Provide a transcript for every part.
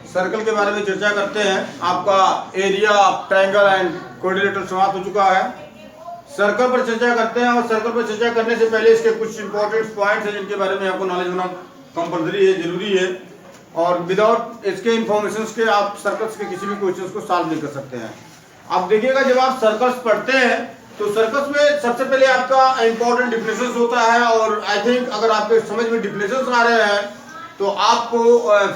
Circle के बारे में चर्चा करते हैं। आपका एरिया, ट्रायंगल एंड कोऑर्डिनेटर समाप्त हो चुका है। सर्कल पर चर्चा करते हैं और सर्कल पर चर्चा करने से पहले इसके कुछ इंपॉर्टेंट पॉइंट्स हैं जिनके बारे में आपको नॉलेज होना कंपलसरी है, जरूरी है। और विदाउट इसके इंफॉर्मेशन के आप सर्कल्स के किसी भी क्वेश्चन को सॉल्व नहीं कर सकते हैं। आप देखिएगा, जब आप सर्कल्स पढ़ते हैं तो सर्कल्स में सबसे पहले आपका इंपॉर्टेंट डिफिनेशंस होता है। और आई थिंक अगर आपके समझ में डिफिनेशंस आ रहे हैं तो आपको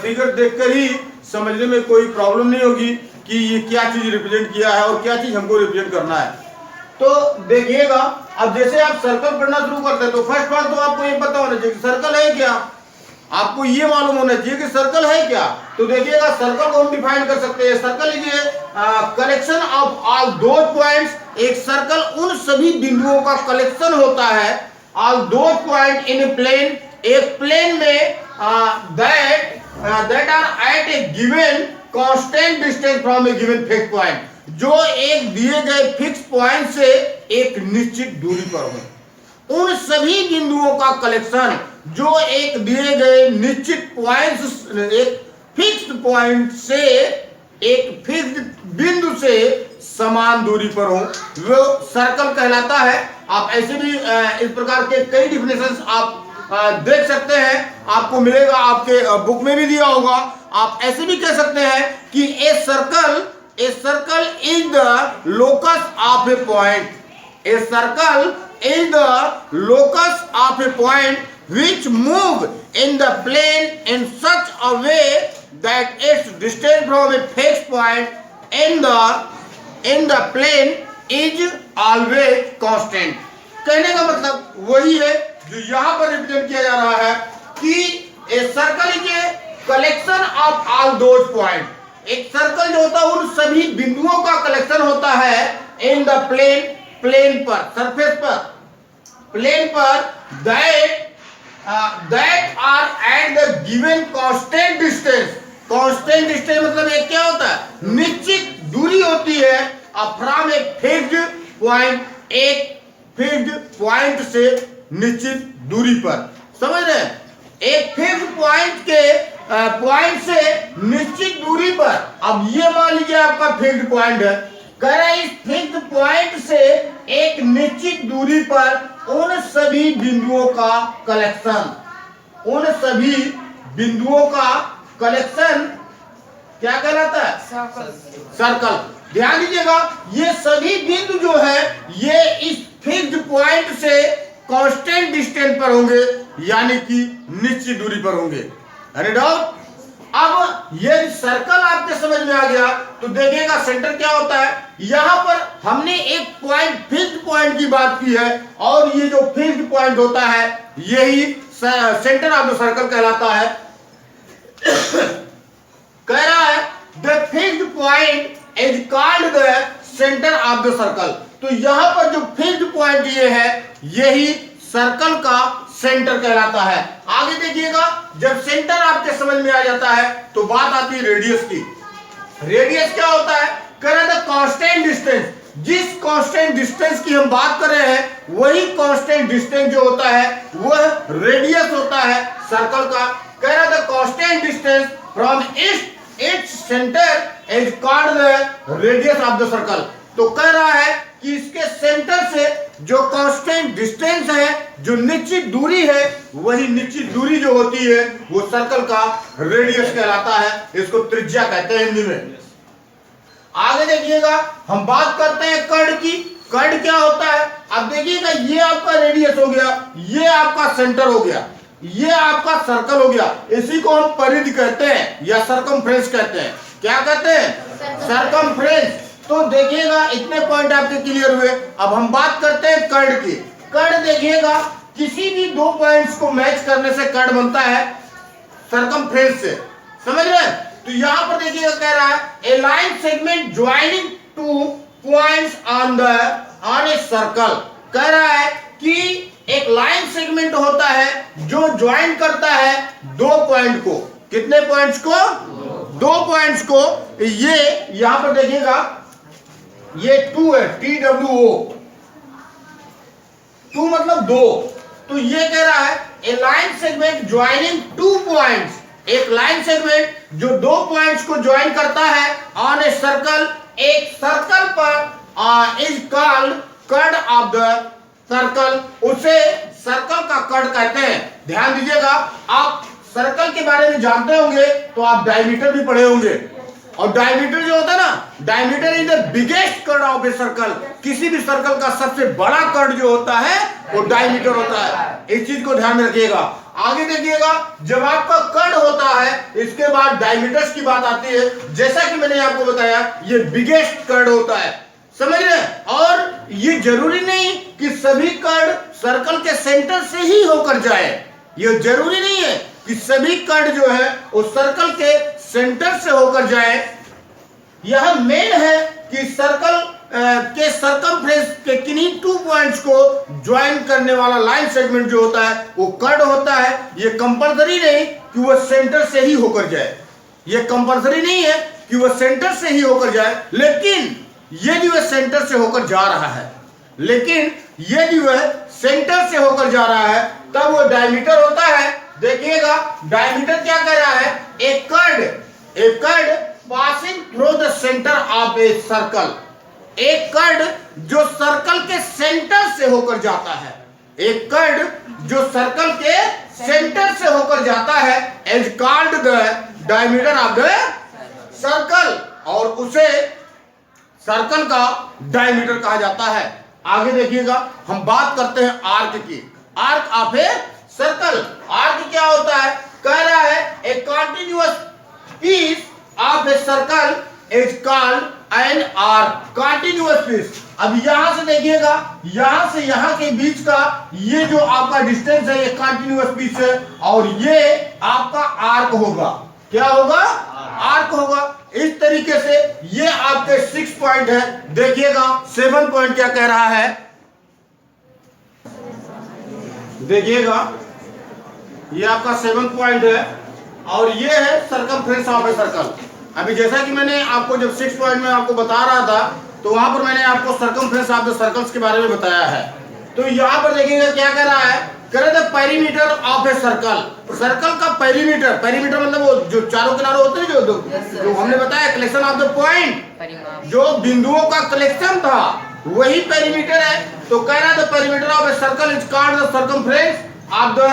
फिगर देखकर ही समझने में कोई प्रॉब्लम नहीं होगी कि ये क्या चीज रिप्रेजेंट किया है और क्या चीज हमको रिप्रेजेंट करना है। तो देखिएगा, अब जैसे आप सर्कल पढ़ना शुरू करते हैं तो फर्स्ट बात तो आपको ये पता होना चाहिए कि सर्कल है क्या। आपको ये मालूम होना चाहिए कि सर्कल है क्या। तो देखिएगा, सर्कल को हम डिफाइन कर सकते हैं। Circle is collection of all those points. एक सर्कल उन सभी बिंदुओं का कलेक्शन होता है। All those point in a plane, एक प्लेन में that are at a given constant distance from a given fixed point, जो एक दिए गए फिक्स पॉइंट से एक निश्चित दूरी पर हो। उन सभी बिंदुओं का कलेक्शन जो एक दिए गए निश्चित पॉइंट, एक फिक्स्ड पॉइंट से एक फिक्स्ड बिंदु से समान दूरी पर हो, वो सर्कल कहलाता है। आप ऐसे भी इस प्रकार के कई डिफिनेशंस आप देख सकते हैं, आपको मिलेगा, आपके बुक में भी दिया होगा। आप ऐसे भी कह सकते हैं कि ए circle is the locus of A point. A circle is the locus of A point which move in the plane in such a way that its distance from a fixed point in the plane is always constant। कहने का मतलब वही है जो यहाँ पर represent किया जा रहा है कि ए circle is a collection of all those point. एक सर्कल जो होता है उन सभी बिंदुओं का कलेक्शन होता है इन द प्लेन पर, सरफेस पर, प्लेन पर that are at the given constant distance। constant distance मतलब एक क्या होता है, निश्चित दूरी होती है फ्रॉम ए फिक्स्ड पॉइंट, एक फिक्स्ड पॉइंट से निश्चित दूरी पर। समझ रहे हैं, एक फिक्स्ड पॉइंट के पॉइंट से निश्चित दूरी पर। अब ये मान लीजिए आपका फिक्स्ड पॉइंट है, कह रहा है इस फिक्स्ड पॉइंट से एक निश्चित दूरी पर उन सभी बिंदुओं का कलेक्शन, उन सभी बिंदुओं का कलेक्शन क्या कहलाता है, सर्कल। ध्यान दीजिएगा, ये सभी बिंदु जो है ये इस फिक्स्ड पॉइंट से कांस्टेंट डिस्टेंस पर होंगे, यानी कि निश्चित दूरी पर होंगे। Any doubt? अब ये सर्कल आपके समझ में आ गया तो देखिएगा सेंटर क्या होता है। यहां पर हमने एक पॉइंट, फिक्स्ड पॉइंट की बात की है और ये जो फिक्स्ड पॉइंट होता है यही सेंटर ऑफ द सर्कल कहलाता है। कह रहा है the fixed point is called the centre of the circle. तो यहां पर जो फिक्स्ड पॉइंट ये है यही सर्कल का सेंटर कहलाता है। आगे देखिएगा, जब सेंटर आपके समझ में आ जाता है तो बात आती है रेडियस की। रेडियस क्या होता है, कह रहे थे कांस्टेंट डिस्टेंस। जिस कांस्टेंट डिस्टेंस की हम बात कर रहे हैं वही कांस्टेंट डिस्टेंस जो होता है वह रेडियस होता है सर्कल का। कह रहा था constant distance from its centre is called the radius of the circle. तो कह रहा है कि इसके सेंटर से जो कांस्टेंट डिस्टेंस है, जो निश्चित दूरी है, वही निश्चित दूरी जो होती है वो सर्कल का रेडियस कहलाता है। इसको त्रिज्या कहते हैं हिंदी में। आगे देखिएगा, हम बात करते हैं कर्ण की। कर्ण क्या होता है, अब देखिएगा, ये आपका रेडियस हो गया, ये आपका सेंटर हो गया, ये आपका सर्कल हो गया। इसी को हम परिधि कहते हैं या सरकमफ्रेंस कहते हैं। क्या कहते हैं, सरकमफ्रेंस। तो देखिएगा, इतने पॉइंट आपके क्लियर हुए। अब हम बात करते हैं कर्ण की। कर्ण देखिएगा, किसी भी दो पॉइंट्स को मैच करने से कर्ण बनता है सरकमफ्रेंस से। समझ रहे हैं? तो यहां पर देखिएगा, कह रहा है a line segment joining two points on a circle. कह रहा है कि एक लाइन सेगमेंट होता है जो ज्वाइन करता है दो पॉइंट को। कितने पॉइंट्स को, दो पॉइंट्स को। ये यहां पर देखिएगा, ये 2 है, TWO, 2 मतलब दो। तो ये कह रहा है a line segment joining two points एक लाइन सेगमेंट जो दो पॉइंट्स को ज्वाइन करता है ऑन ए सर्कल, एक सर्कल पर is called cut of the circle, उसे सर्कल का कट कहते हैं। ध्यान दीजिएगा, आप सर्कल के बारे में जानते होंगे तो आप डायमीटर भी पढ़े होंगे, और डायमीटर जो होता है ना, diameter is the biggest cut off a circle. किसी भी सर्कल का सबसे बड़ा कट जो होता है वो डायमीटर होता है। इस चीज को ध्यान में रखिएगा। आगे देखिएगा, जब आपका कट होता है इसके बाद डायमीटर्स की बात आती है। जैसा कि मैंने आपको बताया ये बिगेस्ट कट होता है, समझ रहे हैं। और ये जरूरी नहीं कि सभी कट सर्कल के सेंटर से ही होकर जाए, ये जरूरी नहीं है कि सभी कट जो है वो सर्कल के सेंटर से होकर जाए। यह मेन है कि सर्कल के सरकमफ्रेंस के किन्हीं टू पॉइंट्स को ज्वाइन करने वाला लाइन सेगमेंट जो होता है वो कट होता है। ये कंपल्सरी नहीं कि वह सेंटर से ही होकर जाए, ये कंपल्सरी नहीं है कि वह सेंटर से ही होकर जाए, लेकिन यदि वह सेंटर से होकर जा रहा है, लेकिन यदि वह सेंटर से होकर जा रहा है तब वो डायमीटर होता है। देखिएगा, डायमीटर क्या कह रहा है, a cut passing through the centre of a circle, एक कट जो सर्कल के सेंटर से होकर जाता है, एक कट जो सर्कल के सेंटर से होकर जाता है is called the diameter of the circle, और उसे सर्कल का डायमीटर कहा जाता है। आगे देखिएगा, हम बात करते हैं आर्क की, arc of a circle. Arc क्या होता है, कह रहा है a continuous piece of a circle is called an arc, continuous piece. अब यहां से देखिएगा, यहां से यहां के बीच का ये जो आपका डिस्टेंस है ये कंटिन्यूअस पीस है, और ये आपका आर्क होगा। क्या होगा, आर्क होगा। इस तरीके से ये आपके 6 पॉइंट है। देखिएगा 7 पॉइंट क्या कह रहा है, देखिएगा ये आपका 7 पॉइंट है, और ये है सरकमफ्रेंस ऑफ ए सर्कल। अभी जैसा कि मैंने आपको जब 6 पॉइंट में आपको बता रहा था तो वहां पर मैंने आपको सरकमफ्रेंस ऑफ द सर्कल्स के बारे में बताया है। तो यहाँ पर देखिएगा क्या कह रहा है, करे the perimeter of a circle, circle का पेरीमीटर, पेरीमीटर मतलब वो जो चारों किनारे होते हैं जो हमने बताया कलेक्शन ऑफ द पॉइंट, जो बिंदुओं का कलेक्शन था वही पेरीमीटर है। तो कह रहा है the perimeter of a circle is called the circumference of the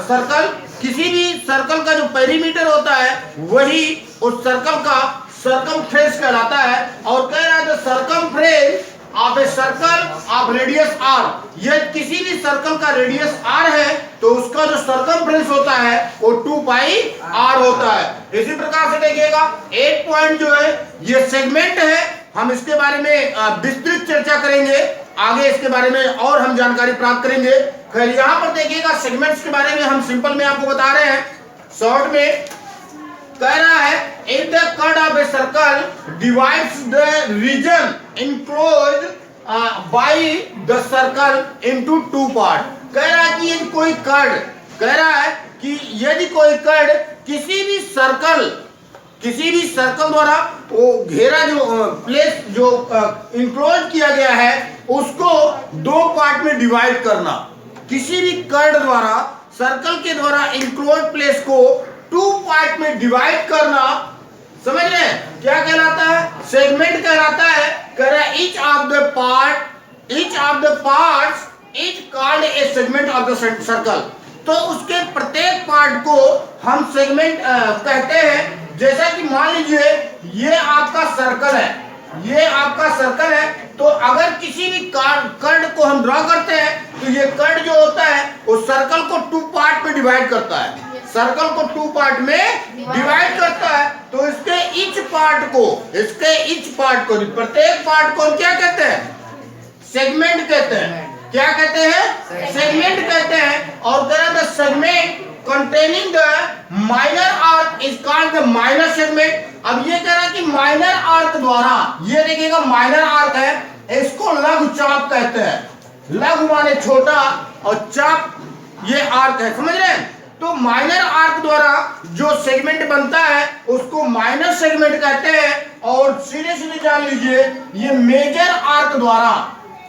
circle. किसी भी सर्कल का जो पेरीमीटर होता है वही उस सर्कल का सर्कमफ्रेंस कहलाता है। और कह रहा है the circumference of a circle of radius R, यह किसी भी सर्कल का रेडियस आर है तो उसका जो सर्कमफ्रेंस होता है वो 2 पाई आर होता है। इसी प्रकार से देखिएगा 8 पॉइंट जो है ये सेगमेंट है, हम इसके बारे में विस्तृत चर्चा करेंगे आगे, इसके बारे में और हम जानकारी प्राप्त करेंगे। फिर यहाँ पर देखिएगा सेगमेंट्स के बारे में हम सिंपल में आपको बता रहे हैं, शॉर्ट में कह रहा है if the cut of a circle divides the region enclosed by the circle into 2 parts, कह रहा है कि यदि कोई कट, कह रहा है कि यदि कोई कट किसी भी सर्कल द्वारा वो घेरा जो प्लेस जो इंक्लोज किया गया है उसको 2 पार्ट में डिवाइड करना, किसी भी कट द्वारा सर्कल के द्वारा इंक्लोज प्लेस को 2 पार्ट में डिवाइड करना, समझ रहे हैं क्या कहलाता है, सेगमेंट कहलाता है। कह रहा है each of the parts is called A segment of the circle. तो उसके प्रत्येक पार्ट को हम सेगमेंट कहते हैं। जैसा कि मान लीजिए ये आपका सर्कल है, ये आपका सर्कल है, तो अगर किसी भी कट को हम ड्रॉ करते हैं तो ये कट जो होता है वो सर्कल को 2 पार्ट में डिवाइड करता है, सर्कल को 2 पार्ट में डिवाइड करता है। तो इसके ईच पार्ट को प्रत्येक पार्ट को हम क्या कहते हैं, सेगमेंट कहते हैं। क्या कहते हैं, सेगमेंट कहते हैं। और the segment containing the minor arc is called the minor segment। अब ये कह रहा है कि माइनर आर्क द्वारा, ये देखिएगा माइनर आर्क है, इसको लघु चाप कहते हैं। लघु माने छोटा और चाप ये आर्क है, समझ रहे हैं। तो माइनर आर्क द्वारा जो सेगमेंट बनता है उसको माइनर सेगमेंट कहते हैं। और सीधे सीधे जान लीजिए ये मेजर आर्क द्वारा,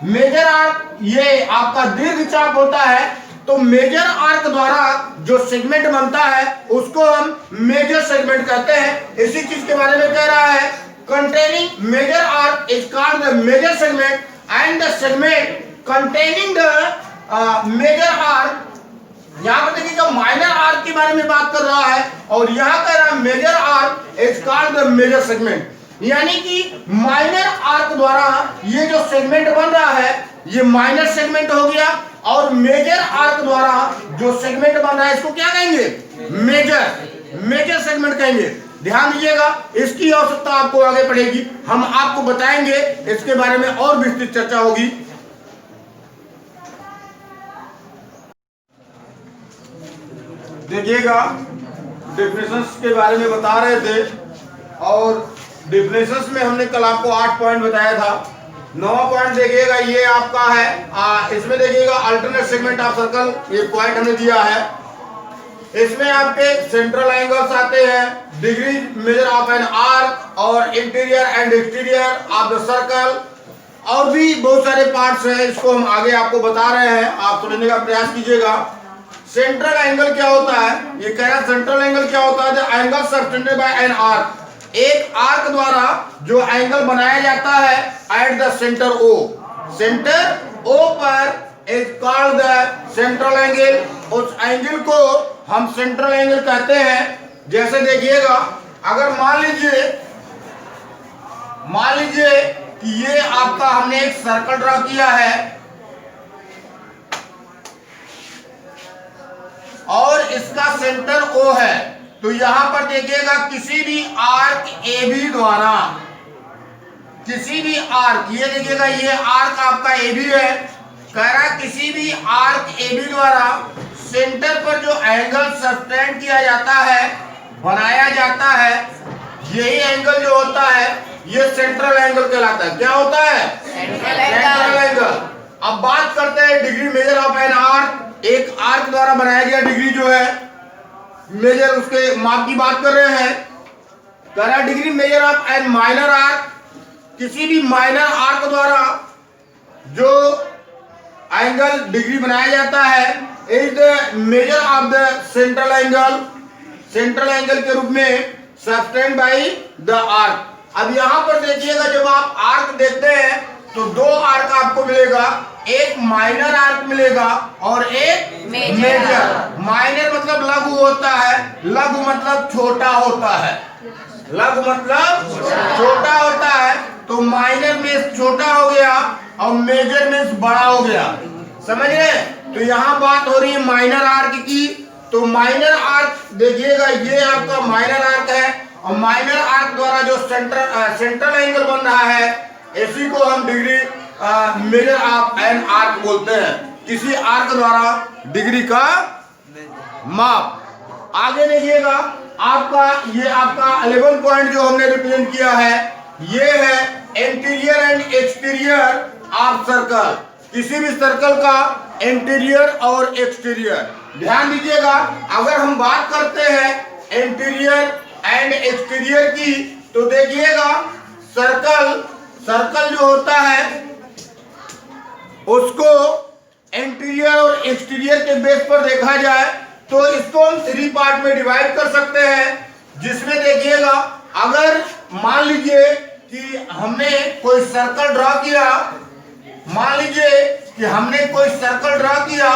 मेजर आर्क ये आपका दीर्घ चाप होता है, तो मेजर आर्क द्वारा जो सेगमेंट बनता है उसको हम मेजर सेगमेंट कहते हैं। इसी चीज के बारे में कह रहा है, containing major arc is called the major segment and the segment containing the major arc. यहां पर देखिएगा माइनर आर्क के बारे में बात कर रहा है और यहां कह रहा है major arc is called the major segment. यानी कि माइनर आर्क द्वारा ये जो सेगमेंट बन रहा है ये माइनर सेगमेंट हो गया, और मेजर आर्क द्वारा जो सेगमेंट बन रहा है इसको क्या कहेंगे? मेजर सेगमेंट कहेंगे। ध्यान दीजिएगा, इसकी आवश्यकता आपको आगे पड़ेगी, हम आपको बताएंगे, इसके बारे में और विस्तृत चर्चा होगी। देखिएगा, डेफिनेशंस के बारे में बता रहे थे और डेफिनेशंस में हमने कल आपको 8 पॉइंट बताया था। 9वां पॉइंट देखिएगा, ये आपका है, इसमें देखिएगा अल्टरनेट सेगमेंट ऑफ सर्कल, ये पॉइंट हमने दिया है। इसमें आपके सेंट्रल एंगल्स आते हैं, degree measure of an arc और interior and exterior of the circle, और भी बहुत सारे पार्ट्स हैं, इसको हम आगे आपको बता रहे हैं, आप समझने का प्रयास कीजिएगा। सेंट्रल एंगल क्या होता है? ये कह रहा है सेंट्रल एंगल क्या होता है? The angle subtended by an arc, एक आर्क द्वारा जो एंगल बनाया जाता है at the centre O, centre O पर is called the central angle. उस एंगल को हम सेंट्रल एंगल कहते हैं। जैसे देखिएगा, अगर मान लीजिए कि ये आपका हमने एक सर्कल ड्रा किया है और इसका सेंटर ओ है, तो यहां पर देखिएगा किसी भी आर्क AB द्वारा, किसी भी आर्क, ये देखिएगा ये आर्क आपका AB है, कह रहा किसी भी आर्क AB द्वारा सेंटर पर जो एंगल सस्टेन किया जाता है, बनाया जाता है, यही एंगल जो होता है ये सेंट्रल एंगल कहलाता है। क्या होता है? Central angle. अब बात करते हैं degree measure of an arc, एक आर्क द्वारा बनाया गया डिग्री जो है मेजर, उसके माप की बात कर रहे हैं। कह रहा degree measure of an minor arc, किसी भी माइनर आर्क द्वारा जो एंगल डिग्री बनाया जाता है is the measure of the central angle, central angle के रूप में सस्टेन्ड बाय द आर्क। अब यहां पर देखिएगा, जब आप आर्क देखते हैं तो 2 आर्क आपको मिलेगा, एक माइनर आर्क मिलेगा और एक मेजर। माइनर मतलब लघु होता है, लघु मतलब छोटा होता है, लघु मतलब छोटा होता है, तो माइनर में छोटा हो गया और मेजर में बड़ा हो गया, समझ रहे? तो यहाँ बात हो रही है माइनर आर्क की। तो माइनर आर्क देखिएगा, ये आपका माइनर आर्क है और माइनर आर्क द्वारा जो सेंट्रल एंगल बन रहा है इसी को हम degree measure of an arc बोलते हैं, किसी आर्क द्वारा डिग्री का माप। आगे देखिएगा, आपका ये आपका 11 पॉइंट जो हमने रिप्रेजेंट किया है ये है interior and exterior of circle, किसी भी सर्कल का इंटीरियर और एक्सटीरियर। ध्यान दीजिएगा, अगर हम बात करते हैं इंटीरियर एंड एक्सटीरियर की, तो देखिएगा सर्कल जो होता है उसको इंटीरियर और एक्सटीरियर के बेस पर देखा जाए तो इसको हम 3 पार्ट में डिवाइड कर सकते हैं। जिसमें देखिएगा, अगर मान लीजिए कि हमने कोई सर्कल ड्रा किया, मान लीजिए कि हमने कोई सर्कल ड्रा किया,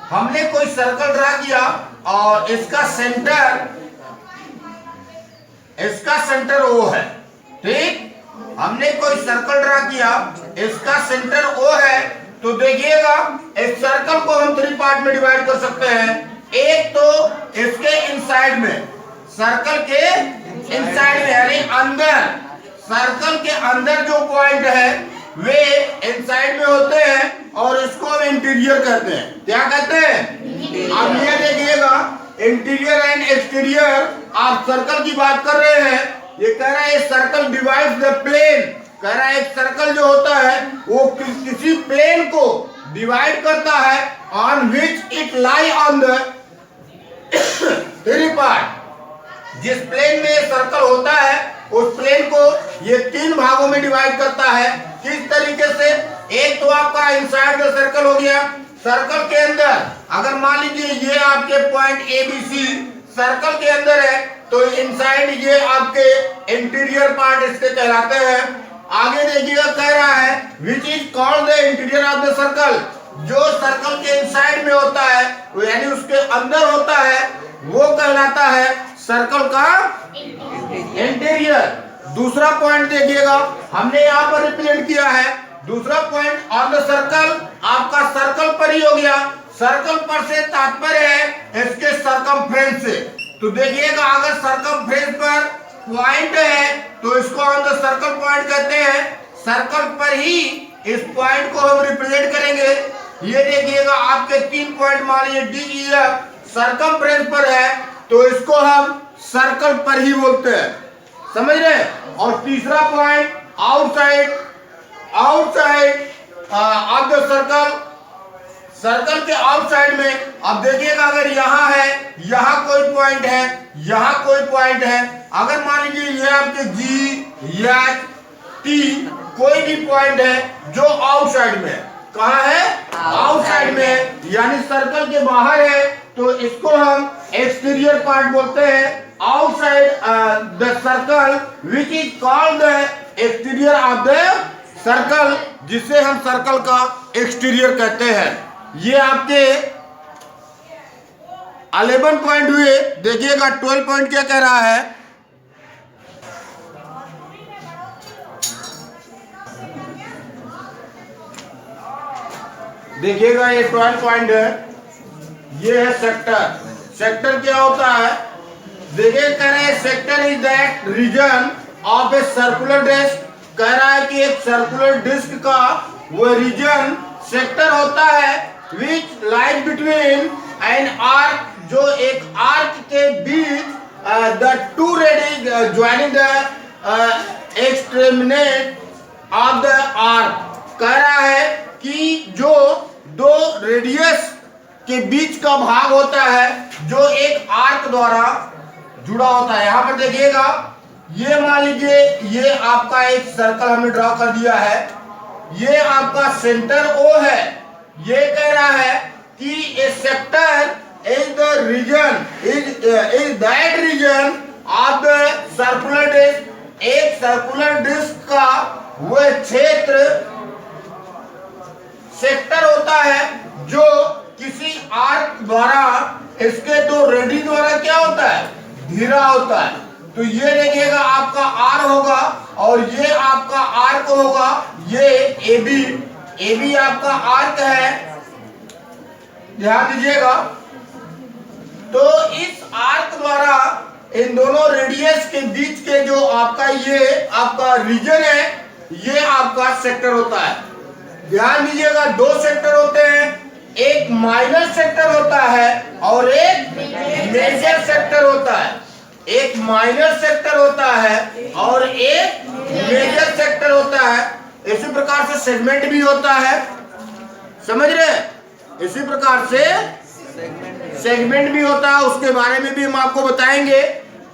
हमने कोई सर्कल ड्रा किया और इसका सेंटर ओ है, ठीक? हमने कोई सर्कल ड्रा किया, इसका सेंटर ओ है, तो देखिएगा इस सर्कल को हम 3 पार्ट में डिवाइड कर सकते हैं। एक तो इसके इनसाइड में, सर्कल के इनसाइड में यानी अंदर, सर्कल के अंदर जो पॉइंट है वे इनसाइड में होते हैं और इसको हम इंटीरियर कहते हैं। क्या कहते हैं? अब ये देखिएगा, इंटीरियर एंड एक्सटीरियर आप सर्कल की बात कर रहे हैं। ये कह रहा है सर्कल डिवाइड्स द प्लेन, कह रहा है एक सर्कल जो होता है वो किसी प्लेन को डिवाइड करता है on which it lie on the three part। जिस प्लेन में सर्कल होता है उस प्लेन को ये तीन भागों में डिवाइड करता है। किस तरीके से? एक तो आपका इनसाइड द सर्कल हो गया, सर्कल के अंदर अगर मान लीजिए ये आपके point A B C circle के अंदर है तो इनसाइड ये आपके इंटीरियर पार्ट इसके कहलाते हैं। आगे देखिएगा कह रहा है which is called the interior of the circle, जो सर्कल के इनसाइड में होता है यानी उसके अंदर होता है वो कहलाता है सर्कल का इंटीरियर। दूसरा पॉइंट देखिएगा हमने यहाँ पर रिप्रेजेंट किया है, दूसरा पॉइंट ऑन द सर्कल आपका सर्कल पर ही हो गया। सर्कल पर से तात्पर्य है इसके सरकमफ्रेंस से। तो देखिएगा अगर सरकमफ्रेंस पर पॉइंट है तो इसको ऑन द सर्कल पॉइंट कहते हैं। सर्कल पर ही इस पॉइंट को हम रिप्रेजेंट करेंगे। ये देखिएगा आपके तीन पॉइंट मान लीजिए डी ई एफ सरकमफ्रेंस पर है तो इसको हम सर्कल पर ही बोलते हैं, समझ रहे। और तीसरा point outside of the circle, circle के आउटसाइड में अब देखिएगा अगर यहाँ है, यहाँ कोई पॉइंट है, यहाँ कोई पॉइंट है, अगर मान लीजिए ये आपके जी या टी कोई भी पॉइंट है जो आउटसाइड में, कहाँ है? आउटसाइड में, यानी सर्कल के बाहर है तो इसको हम एक्सटीरियर पार्ट बोलते हैं। Outside the circle which is called the exterior of the circle, जिसे हम सर्कल का एक्सटीरियर कहते हैं। ये आपके 11 पॉइंट हुए। देखिएगा 12 पॉइंट क्या कह रहा है। देखिएगा ये 12 पॉइंट है, ये है सेक्टर। सेक्टर क्या होता है? देखिए कह रहे हैं sector is that region of a circular disc. कह रहा है कि एक सर्कुलर डिस्क का वो रीजन सेक्टर होता है which lies between an arc, जो एक आर्क के बीच the two radius joining the extremities of the arc. कह रहा है कि जो दो रेडियस के बीच का भाग होता है जो एक आर्क द्वारा जुड़ा होता है। यहाँ पर देखिएगा ये मान लीजिए ये आपका एक सर्कल हमने ड्रॉ कर दिया है, ये आपका सेंटर O है। ये कह रहा है कि a sector is the region is that region of the circular disc. एक सर्कुलर डिस्क का वह क्षेत्र सेक्टर होता है जो किसी आर्क द्वारा इसके दो रेडी द्वारा क्या होता है? घिरा होता है। तो ये देखिएगा आपका आर होगा और ये आपका आर्क होगा, ये ए बी आपका आर्क है, ध्यान दीजिएगा। तो इस आर्क द्वारा इन दोनों रेडियस के बीच के जो आपका ये आपका रीजन है ये आपका सेक्टर होता है। ध्यान दीजिएगा दो सेक्टर होते हैं, एक माइनर सेक्टर होता है और एक मेजर सेक्टर होता है। एक माइनर सेक्टर होता है और एक मेजर सेक्टर होता है। इसी प्रकार से सेगमेंट भी होता है, समझ रहे? इसी प्रकार से सेगमेंट भी होता है, उसके बारे में भी हम आपको बताएंगे।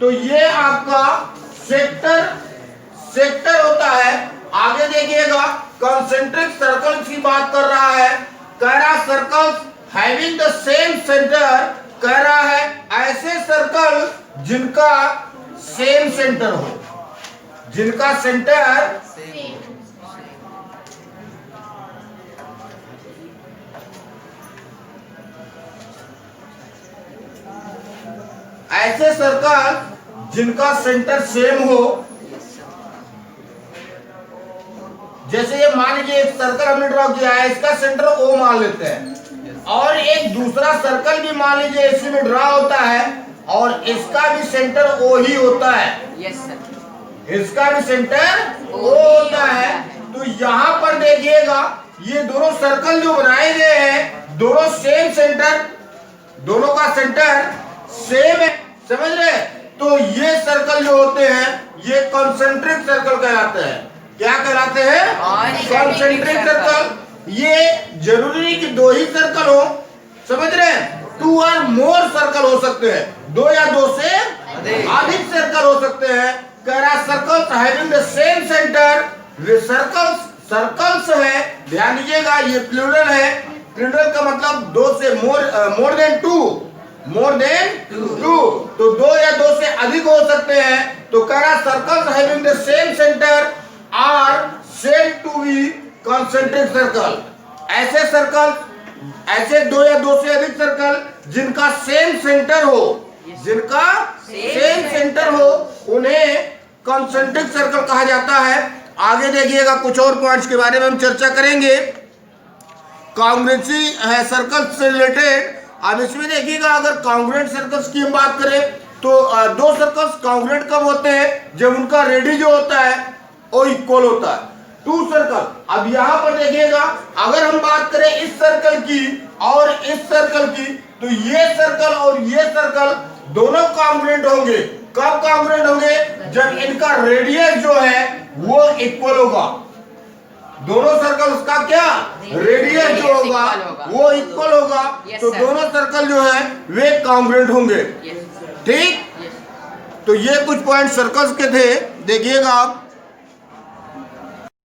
तो ये आपका सेक्टर होता है। आगे देखिएगा कंसेंट्रिक सर्कल की बात कर रहा है। कह रहा circles having the same centre, कह रहा है ऐसे सर्कल जिनका सेम सेंटर हो, जिनका सेंटर ऐसे सर्कल जिनका सेंटर सेम हो। जैसे ये मान लीजिए एक सर्कल हमने ड्रॉ किया है, इसका सेंटर O मान लेते हैं और एक दूसरा सर्कल भी मान लीजिए इसी में ड्रॉ होता है और इसका भी सेंटर O ही होता है। यस सर, इसका भी सेंटर O होता है। तो यहाँ पर देखिएगा ये दोनों सर्कल जो बनाए गए हैं दोनों सेम सेंटर, दोनों का सेंटर सेम है, समझ रहे? तो ये सर्कल जो होते हैं ये कॉन्सेंट्रिक सर्कल कहलाते हैं। क्या कहलाते हैं? Concentric circle. ये जरूरी नहीं कि दो ही सर्कल हो, समझ रहे हैं? 2 और मोर सर्कल हो सकते हैं, 2 या 2 से अधिक सर्कल हो सकते हैं। कह रहा circles having the same centre, circles है, ध्यान दीजिएगा ये प्लूरल है। प्लूरल का मतलब 2 से मोर देन 2, तो 2 या 2 से अधिक हो सकते हैं। तो कह रहा circles having the same centre are said to be concentric circle. ऐसे सर्कल, ऐसे 2 या 2 से अधिक सर्कल जिनका सेम सेंटर हो, जिनका सेम सेंटर हो, उन्हें कॉन्सेंट्रिक सर्कल कहा जाता है। आगे देखिएगा कुछ और पॉइंट्स के बारे में हम चर्चा करेंगे। कॉन्ग्रुएंसी है सर्कल से रिलेटेड। अब इसमें देखिएगा अगर कॉन्ग्रुएंट सर्कल्स की हम बात करें तो 2 सर्कल्स कॉन्ग्रुएंट कब होते हैं? जब उनका रेडियस जो होता है वो इक्वल होता है। 2 सर्कल, अब यहाँ पर देखिएगा अगर हम बात करें इस सर्कल की और इस सर्कल की, तो ये सर्कल और ये सर्कल दोनों कॉन्ग्रुएंट होंगे। कब कॉन्ग्रुएंट होंगे? जब इनका रेडियस जो है वो इक्वल होगा। दोनों सर्कल्स का क्या रेडियस जो होगा वो इक्वल होगा, तो दोनों सर्कल जो है वे कॉन्ग्रुएंट होंगे। ठीक, तो ये कुछ पॉइंट सर्कल्स के थे, देखिएगा आप।